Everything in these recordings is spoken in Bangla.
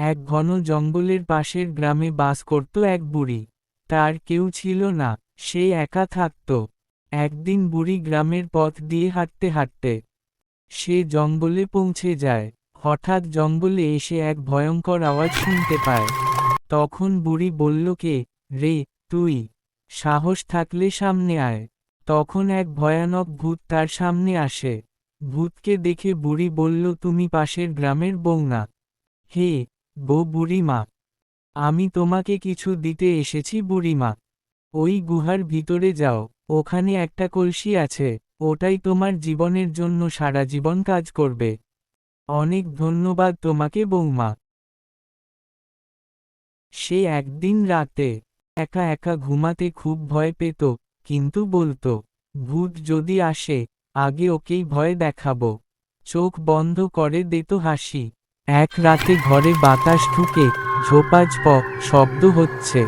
এক ঘন জঙ্গলের পাশের গ্রামে বাস করত এক বুড়ি। তার কেউ ছিল না, সে একা থাকত। একদিন বুড়ি গ্রামের পথ দিয়ে হাঁটতে হাঁটতে সে জঙ্গলে পৌঁছে যায়। হঠাৎ জঙ্গলে এসে এক ভয়ঙ্কর আওয়াজ শুনতে পায়। তখন বুড়ি বলল, কে রে তুই? সাহস থাকলে সামনে আয়। তখন এক ভয়ানক ভূত তার সামনে আসে। ভূতকে দেখে বুড়ি বলল, তুমি পাশের গ্রামের বউ না? হে গো বুড়িমা, আমি তোমাকে কিছু দিতে এসেছি বুড়িমা। ওই গুহার ভিতরে যাও, ওখানে একটা কলসি আছে, ওটাই তোমার জীবনের জন্য সারা জীবন কাজ করবে। অনেক ধন্যবাদ তোমাকে বৌমা। সে একদিন রাতে একা একা ঘুমাতে খুব ভয় পেত, কিন্তু বলতো, ভূত যদি আসে আগে ওকেই ভয় দেখাবো। চোখ বন্ধ করে দিত হাসি। এক রাতে ঘরে বাতাস ঢুকে ঝোপাঝপ শব্দ হচ্ছে।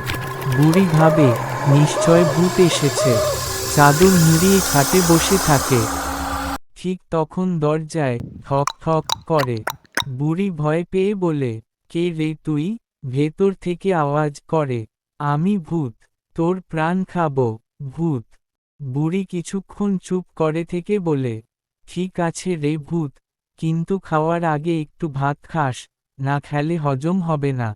বুড়ি ভাবে, নিশ্চয় ভূত এসেছে। চাদর মুড়িয়ে খাটে বসে থাকে। ঠিক তখন দরজায় ঠক ঠক করে। বুড়ি ভয় পেয়ে বলে, কে রে তুই? ভেতর থেকে আওয়াজ করে, আমি ভূত, তোর প্রাণ খাবো। ভূত। বুড়ি কিছুক্ষণ চুপ করে থেকে বলে, ঠিক আছে রে ভূত, কিন্তু খাওয়ার আগে একটু ভাত খাস, না খেলে হজম হবে না।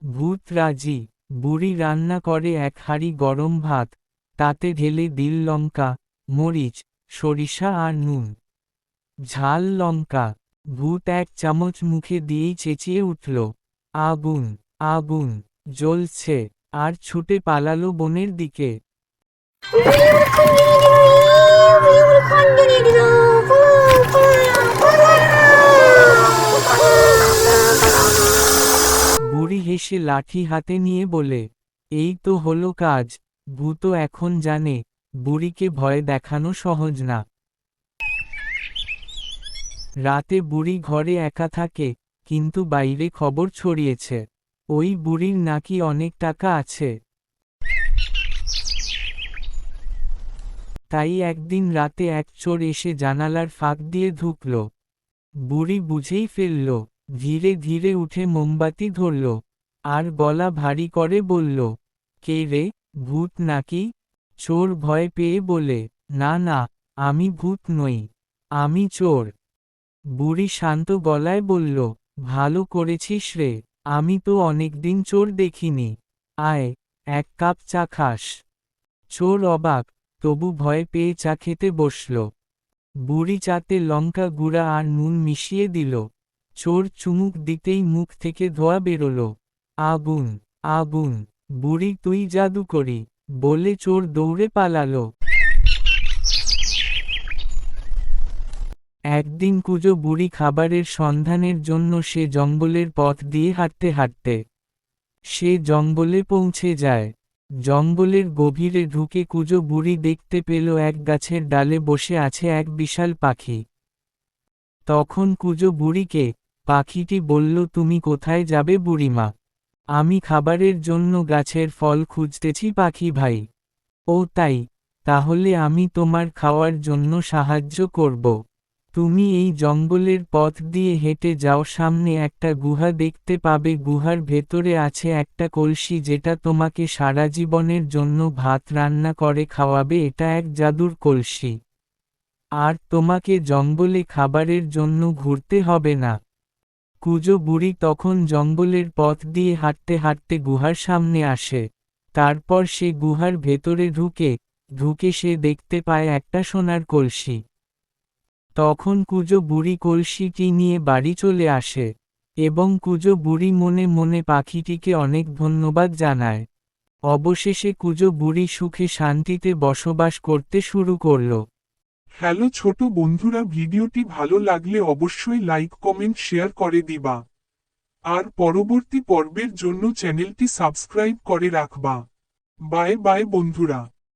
ভূত রাজি। বুড়ি রান্না করে এক হাঁড়ি গরম ভাত, তাতে ঢেলে দিল লঙ্কা, মরিচ, সরিষা আর নুন। ঝাল লঙ্কা। ভূত এক চামচ মুখে দিয়েই চেঁচিয়ে উঠল, আগুন, আগুন, জ্বলছে, আর ছুটে পালালো বনের দিকে। বুড়ি হেসে লাঠি হাতে নিয়ে বলে, এই তো হলো কাজ। ভূত এখন জানে বুড়িকে ভয় দেখানো সহজ না। রাতে বুড়ি ঘরে একা থাকে, কিন্তু বাইরে খবর ছড়িয়েছে ওই বুড়ির নাকি অনেক টাকা আছে। তাই একদিন রাতে এক চোর এসে জানালার ফাঁক দিয়ে ঢুকল। বুড়ি বুঝেই ফেলল, ধীরে ধীরে উঠে মোমবাতি ধরল, আর গলা ভারী করে বলল, কে রে, ভূত নাকি? চোর ভয় পেয়ে বলে, না না, আমি ভূত নই, আমি চোর। বুড়ি শান্ত গলায় বলল, ভালো করেছিস রে, আমি তো অনেকদিন চোর দেখিনি। আয়, এক কাপ চা খাস। চোর অবাক, তবু ভয় পেয়ে চা খেতে বসল। বুড়ি চাতে লঙ্কা গুঁড়া আর নুন মিশিয়ে দিল। চোর চুমুক দিতেই মুখ থেকে ধোঁয়া বেরোল। আগুন, আগুন, বুড়ি তুই জাদু করি, বলে চোর দৌড়ে পালালো। একদিন কুঁজো বুড়ি খাবারের সন্ধানের জন্য সে জঙ্গলের পথ দিয়ে হাঁটতে হাঁটতে সে জঙ্গলে পৌঁছে যায়। জঙ্গলের গভীরে ঢুকে কুঁজো বুড়ি দেখতে পেল এক গাছের ডালে বসে আছে এক বিশাল পাখি। তখন কুঁজো বুড়িকে পাখিটি বলল, তুমি কোথায় যাবে বুড়িমা? আমি খাবারের জন্য গাছের ফল খুঁজতেছি পাখি ভাই। ও তাই, তাহলে আমি তোমার খাওয়ার জন্য সাহায্য করব। তুমি এই জঙ্গলের পথ দিয়ে হেঁটে যাও, সামনে একটা গুহা দেখতে পাবে, গুহার ভেতরে আছে একটা কলসি যেটা তোমাকে সারা জীবনের জন্য ভাত রান্না করে খাওয়াবে। এটা এক জাদুর কলসি। আর তোমাকে জঙ্গলে খাবারের জন্য ঘুরতে হবে না। কুঁজো বুড়ি তখন জঙ্গলের পথ দিয়ে হাঁটতে হাঁটতে গুহার সামনে আসে। তারপর সে গুহার ভেতরে ঢুকে সে দেখতে পায় একটা সোনার কলসি। তখন কুঁজো বুড়ি কলসিটি নিয়ে বাড়ি চলে আসে, এবং কুঁজো বুড়ি মনে মনে পাখিটিকে অনেক ধন্যবাদ জানায়। অবশেষে কুঁজো বুড়ি সুখে শান্তিতে বসবাস করতে শুরু করল। হ্যালো ছোট বন্ধুরা, ভিডিওটি ভালো লাগলে অবশ্যই লাইক কমেন্ট শেয়ার করে দিবা। আর পরবর্তী পর্বের জন্য চ্যানেলটি সাবস্ক্রাইব করে রাখবা। বাই বাই বন্ধুরা।